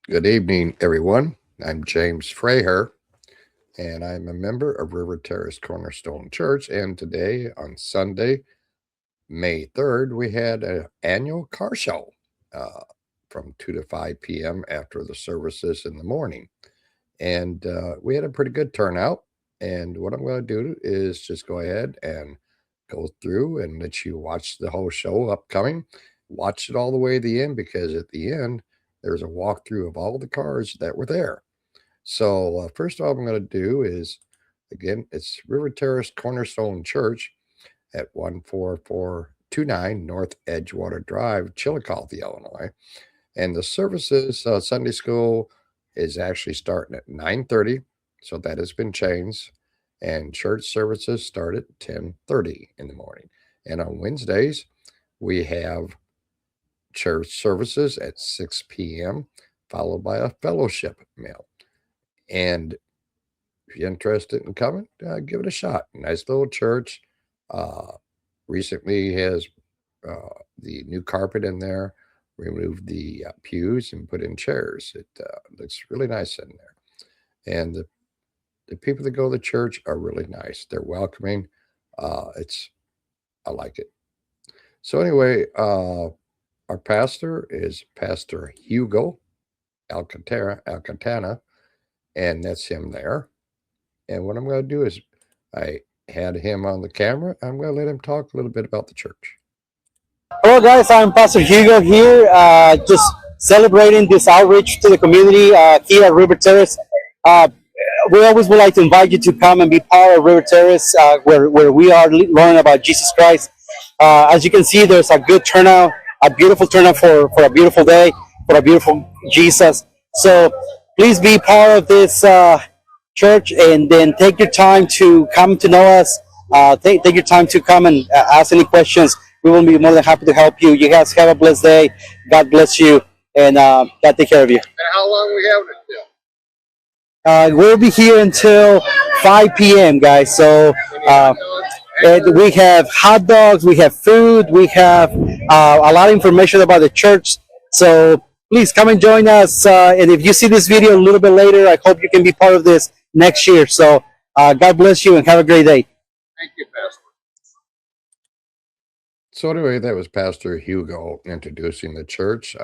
Good evening, everyone. I'm James Fraher, and I'm a member of Terrace Cornerstone Church. And today, on Sunday, May 3rd, we had an annual car show uh, from 2 to 5 p.m. after the services in the morning. And we had a pretty good turnout. And what I'm going to do is just go ahead and go through and let you watch the whole show upcoming. Watch it all the way to the end because at the end, there's a walkthrough of all the cars that were there. So, first of all, I'm going to do is again, it's River Terrace Cornerstone Church at 14429 North Edgewater Drive, Chillicothe, Illinois. And the services, Sunday school is actually starting at 9:30, so that has been changed. And church services start at 10:30 in the morning. And on Wednesdays, we have church services at 6 p.m., followed by a fellowship meal. And if you're interested in coming, give it a shot. Nice little church. Uh, Recently has the new carpet in there, removed the pews and put in chairs. It looks really nice in there. And the people that go to the church are really nice. They're welcoming. I like it. So anyway, our pastor is Pastor Hugo Alcantana, and that's him there. And what I'm going to do is I had him on the camera. I'm going to let him talk a little bit about the church. Hello, guys. I'm Pastor Hugo here, just celebrating this outreach to the community here at River Terrace. Uh, we always would like to invite you to come and be part of River Terrace, where we are learning about Jesus Christ. As you can see, there's a good turnout, a beautiful turnout for a beautiful day, for a beautiful Jesus. So please be part of this church, and then take your time to come to know us. Take your time to come and ask any questions. We will be more than happy to help you. You guys have a blessed day. God bless you, and God take care of you. And how long we having it till? We'll be here until 5 p.m., guys. So we have hot dogs, we have food, we have a lot of information about the church. So please come and join us. And if you see this video a little bit later, I hope you can be part of this next year. So God bless you and have a great day. Thank you, Pastor. So anyway, that was Pastor Hugo introducing the church.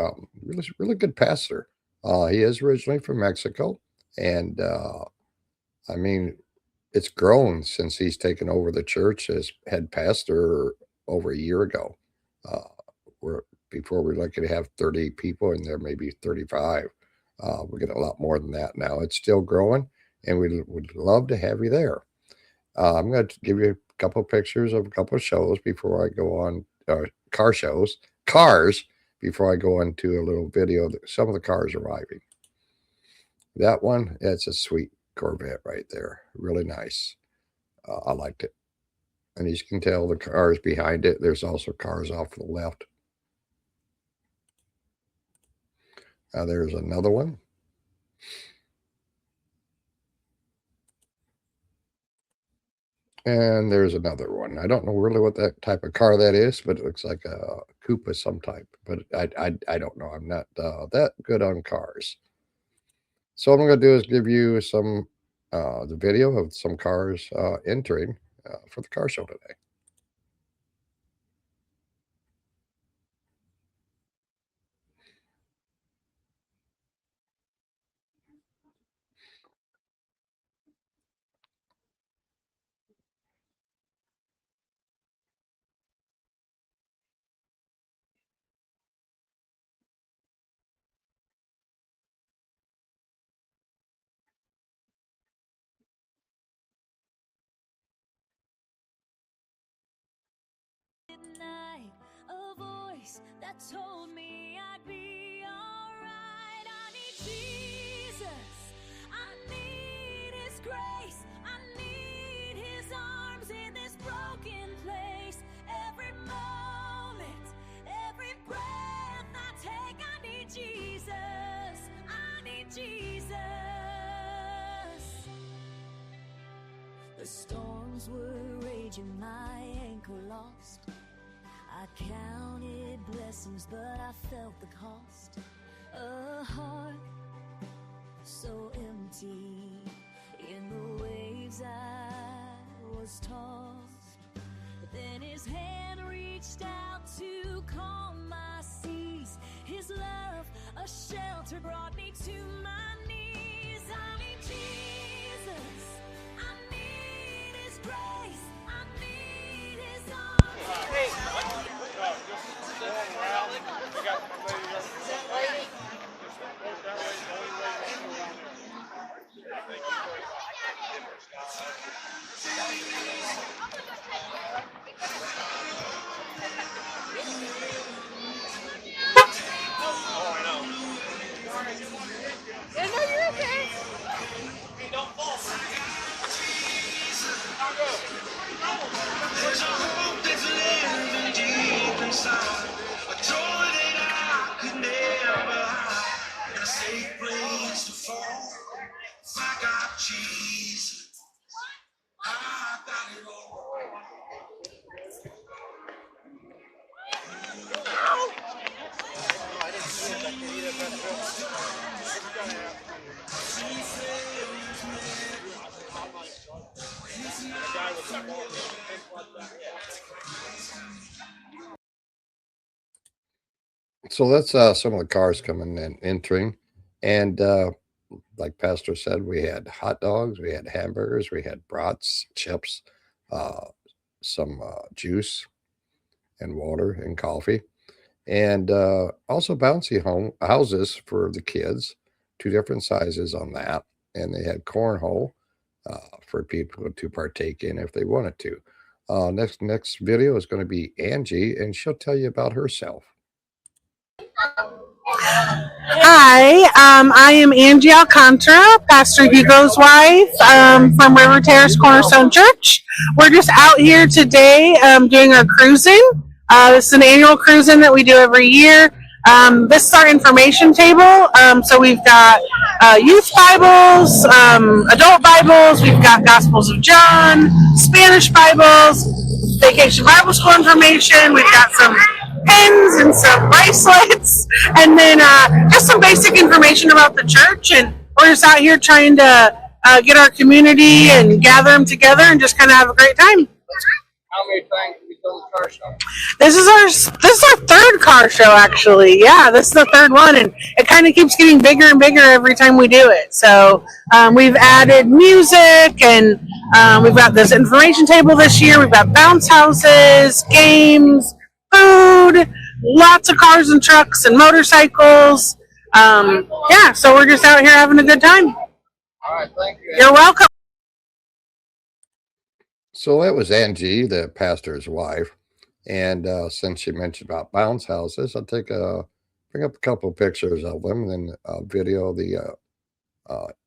Really good pastor. He is originally from Mexico, and I mean, it's grown since he's taken over the church as head pastor over a year ago. Uh, we're before we were lucky to have 30 people in there, maybe 35. We're getting a lot more than that now. It's still growing, and we would love to have you there. I'm going to give you a couple of pictures of a couple of shows before I go on car shows, cars, before I go on to a little video of some of the cars arriving. That one, that's a sweet Corvette right there. Really nice. I liked it. And as you can tell, the cars behind it, there's also cars off to the left. There's another one. And there's another one. I don't know really what that type of car that is, but it looks like a coupe of some type. But I don't know. I'm not that good on cars. So what I'm going to do is give you some the video of some cars entering for the car show today. Night, a voice that told me I'd be alright. I need Jesus, I need His grace, I need His arms in this broken place. Every moment, every breath I take, I need Jesus, I need Jesus. The storms were raging, my anchor lost. I counted blessings, but I felt the cost. A heart so empty. In the waves I was tossed, but then his hand reached out to calm my seas. His love, a shelter, brought me to my knees. I need Jesus, I need his grace, I need his arms. There's a hope that's living deep inside, a joy that I could never hide, and a safe place to fall. If I got Jesus, I got it all. So that's some of the cars coming and entering. And like Pastor said, we had hot dogs, we had hamburgers, we had brats, chips, uh, some juice and water and coffee, and also bouncy houses for the kids, two different sizes on that. And they had cornhole for people to partake in if they wanted to. Next video is going to be Angie, and she'll tell you about herself. Hi, I am Angie Alcantara, Pastor Hugo's wife from Terrace Cornerstone Church. We're just out here today doing our cruising. This is an annual cruising that we do every year. This is our information table. So we've got youth Bibles, adult Bibles, we've got Gospels of John, Spanish Bibles, Vacation Bible School information, we've got some pens and some bracelets, and then just some basic information about the church. And we're just out here trying to get our community and gather them together and just kind of have a great time. How many times have you done the car show? This is our third car show, actually. Yeah, this is the third one, and it kind of keeps getting bigger and bigger every time we do it. So we've added music, and we've got this information table this year. We've got bounce houses, games, food, lots of cars and trucks and motorcycles. Yeah, so we're just out here having a good time. All right, thank you. You're welcome. So that was Angie, the pastor's wife. And since she mentioned about bounce houses, I'll bring up a couple of pictures of them, and then video the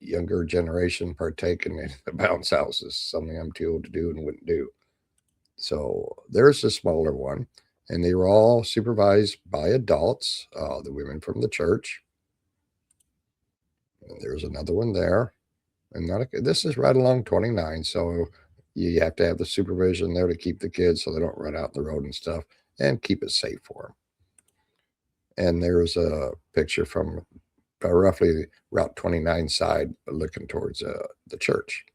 younger generation partaking in the bounce houses, something I'm too old to do and wouldn't do. So there's a smaller one, and they were all supervised by adults, the women from the church. And there's another one there. And this is right along 29, so you have to have the supervision there to keep the kids so they don't run out the road and stuff, and keep it safe for them. And there's a picture from roughly Route 29 side looking towards the church.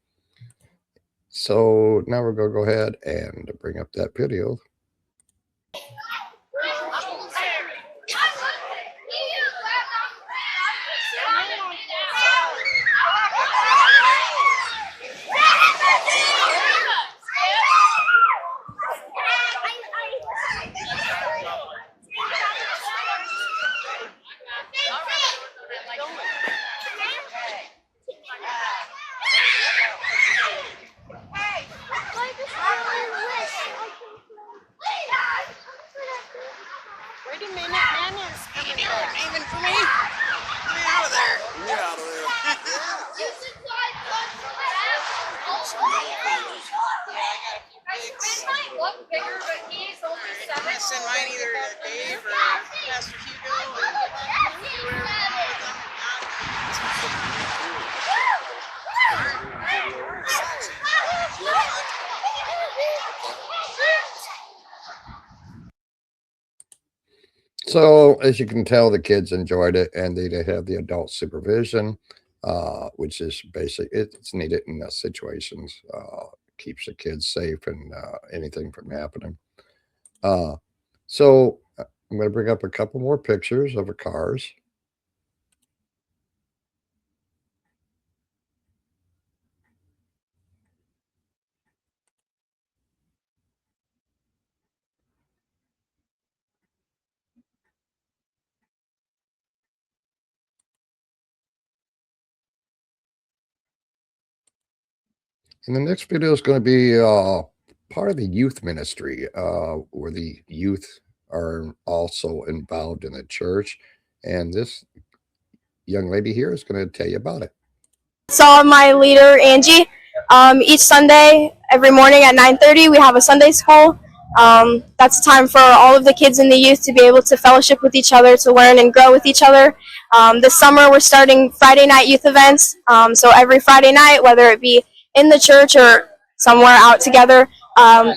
So now we're going to go ahead and bring up that video. Wait a minute, Nana's coming back. Even for me? Get me out of there. Get out of there. It might look bigger, but he's only 7. I'm going to send mine either to Dave or Pastor Hugo and whoever with them. So as you can tell, the kids enjoyed it, and they did have the adult supervision. which is basic. It's needed in situations. Keeps the kids safe and anything from happening. Uh, so I'm going to bring up a couple more pictures of the cars. And the next video is going to be part of the youth ministry, where the youth are also involved in the church. And this young lady here is going to tell you about it. Saw my leader Angie. Each Sunday, every morning at 9:30, we have a Sunday school. That's time for all of the kids and the youth to be able to fellowship with each other, to learn and grow with each other. This summer, we're starting Friday night youth events. So every Friday night, whether it be in the church or somewhere out together,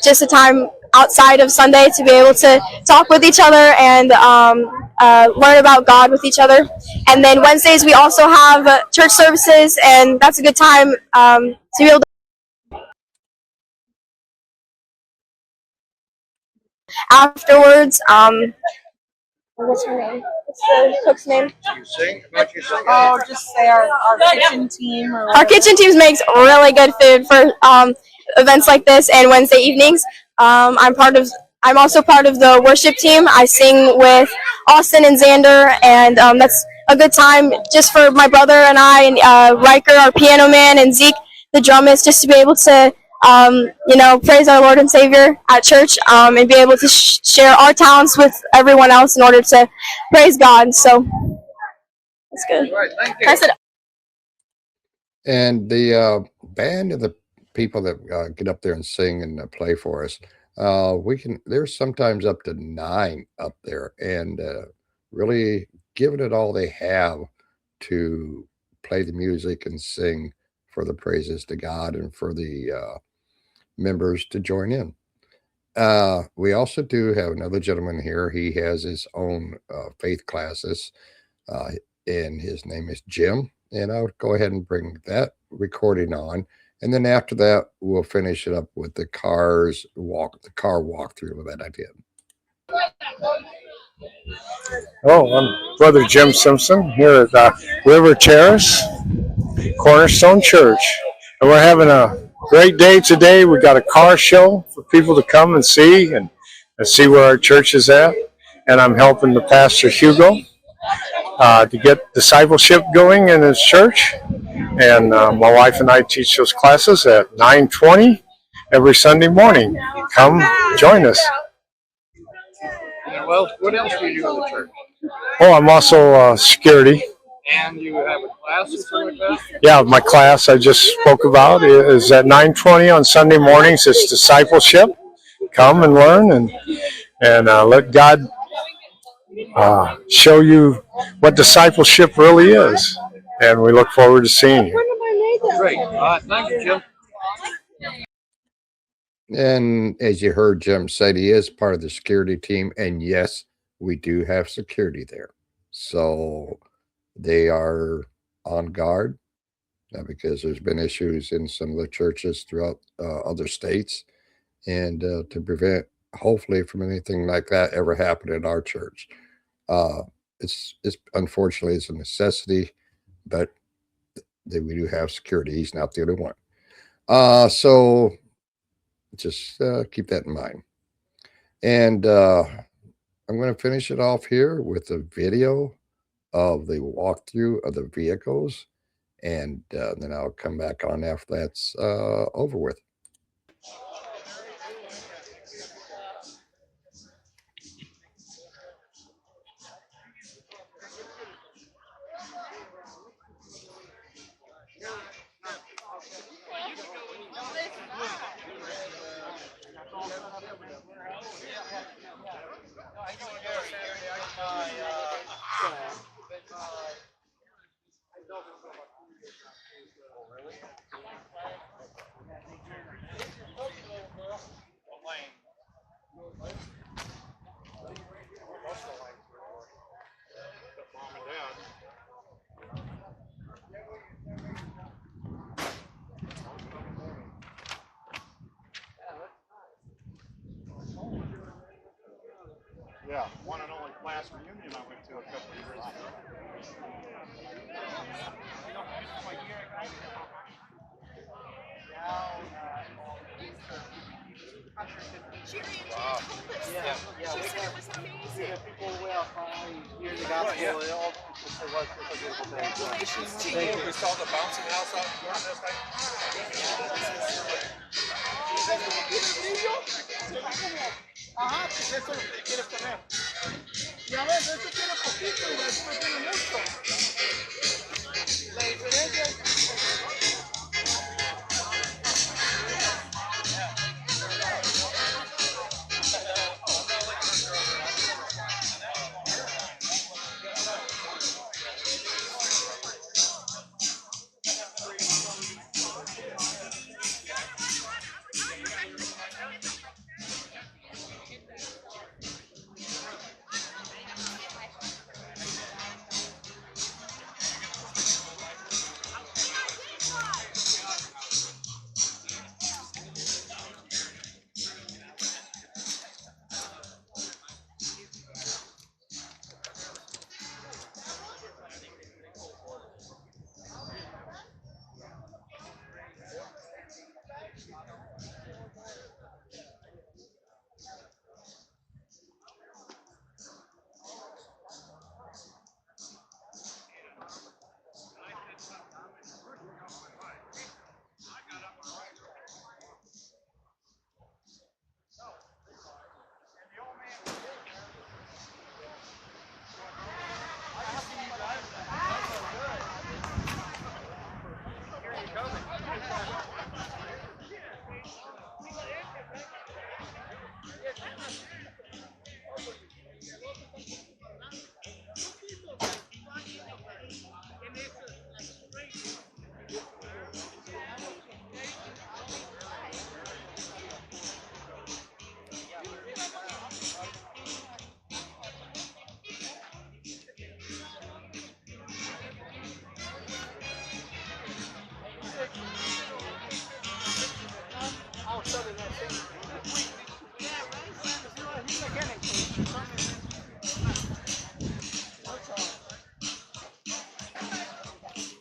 just a time outside of Sunday to be able to talk with each other and learn about God with each other. And then Wednesdays we also have church services, and that's a good time to be able to afterwards. What's her name? What's the cook's name? You sing? About you sing? Oh, just say our kitchen team or Our kitchen teams makes really good food for events like this and Wednesday evenings. I'm also part of the worship team. I sing with Austin and Xander, and that's a good time just for my brother and I, and Riker, our piano man, and Zeke, the drummist, just to be able to praise our Lord and Savior at church, and be able to share our talents with everyone else in order to praise God. So that's good. All right, thank you. Pass it up. And the band of the people that get up there and sing and play for us, there's sometimes up to 9 up there, and really giving it all they have to play the music and sing for the praises to God and for the members to join in. We also do have another gentleman here. He has his own faith classes, and his name is Jim. And I'll go ahead and bring that recording on. And then after that, we'll finish it up with the car walkthrough that I did. Oh, I'm Brother Jim Simpson here at River Terrace Cornerstone Church. And we're having a great day today. We've got a car show for people to come and see and see where our church is at. And I'm helping the Pastor Hugo to get discipleship going in his church. And my wife and I teach those classes at 9:20 every Sunday morning. Come join us. Well, what else do you do in the church? Oh, I'm also security. And you have a class or something like that? Yeah, my class I just spoke about is at 9:20 on Sunday mornings. It's discipleship. Come and learn and let God show you what discipleship really is. And we look forward to seeing you. Great. Thank you, Jim. And as you heard Jim say, he is part of the security team. And yes, we do have security there. So they are on guard because there's been issues in some of the churches throughout other states. And to prevent, hopefully, from anything like that ever happening in our church. It's unfortunately it's a necessity, but we do have security. He's not the only one. So just keep that in mind. And I'm going to finish it off here with a video of the walkthrough of the vehicles, and then I'll come back on after that's over with. Yeah, one and only class reunion I went to a couple of years ago. Wow. Yeah, she said it was amazing. People will finally hear the gospel. It all it's a beautiful thing. Congratulations to Thank you. you. We saw the bouncing house out front this thing. Ajá, pues eso es lo que quieres tener. Ya ves, este tiene poquito y después tiene mucho. La diferencia es...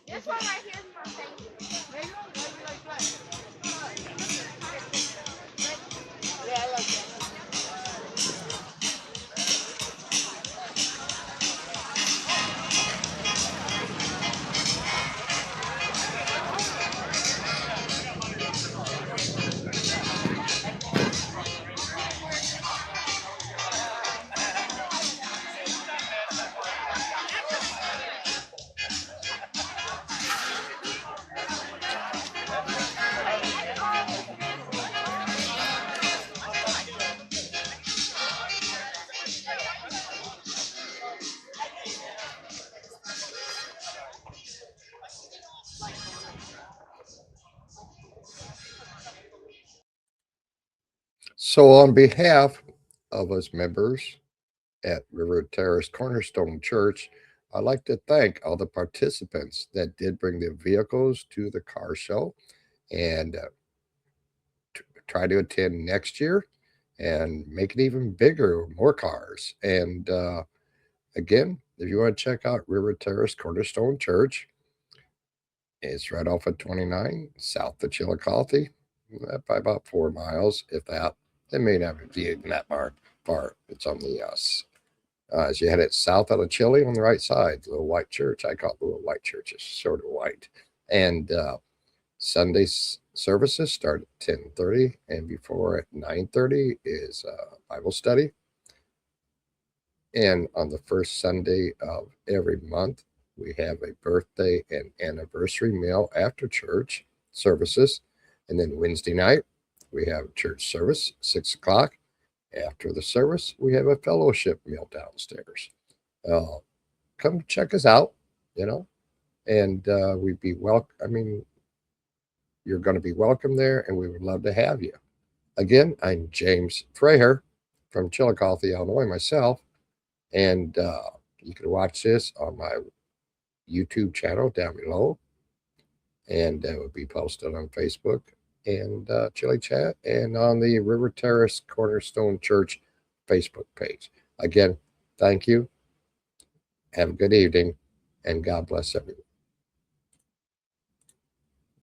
This one right here is for thank you. Yeah, I like that. So, on behalf of us members at River Terrace Cornerstone Church, I'd like to thank all the participants that did bring their vehicles to the car show and try to attend next year and make it even bigger, more cars. And again, if you want to check out River Terrace Cornerstone Church, it's right off of 29 south of Chillicothe, by about 4 miles, if that. It may not be even that far. It's on the as you head it south out of Chile on the right side, the little white church. I call it the little white church. It's sort of white. And Sunday services start at 10:30, and before at 9:30 is Bible study. And on the first Sunday of every month, we have a birthday and anniversary meal after church services. And then Wednesday night, we have church service, 6 o'clock. After the service, we have a fellowship meal downstairs. Come check us out, and we'd be welcome. I mean, you're going to be welcome there, and we would love to have you. Again, I'm James Freher from Chillicothe, Illinois, myself, and you can watch this on my YouTube channel down below, and it will be posted on Facebook and Chili Chat and on the River Terrace Cornerstone Church Facebook page. Again, thank you. Have a good evening, and God bless everyone.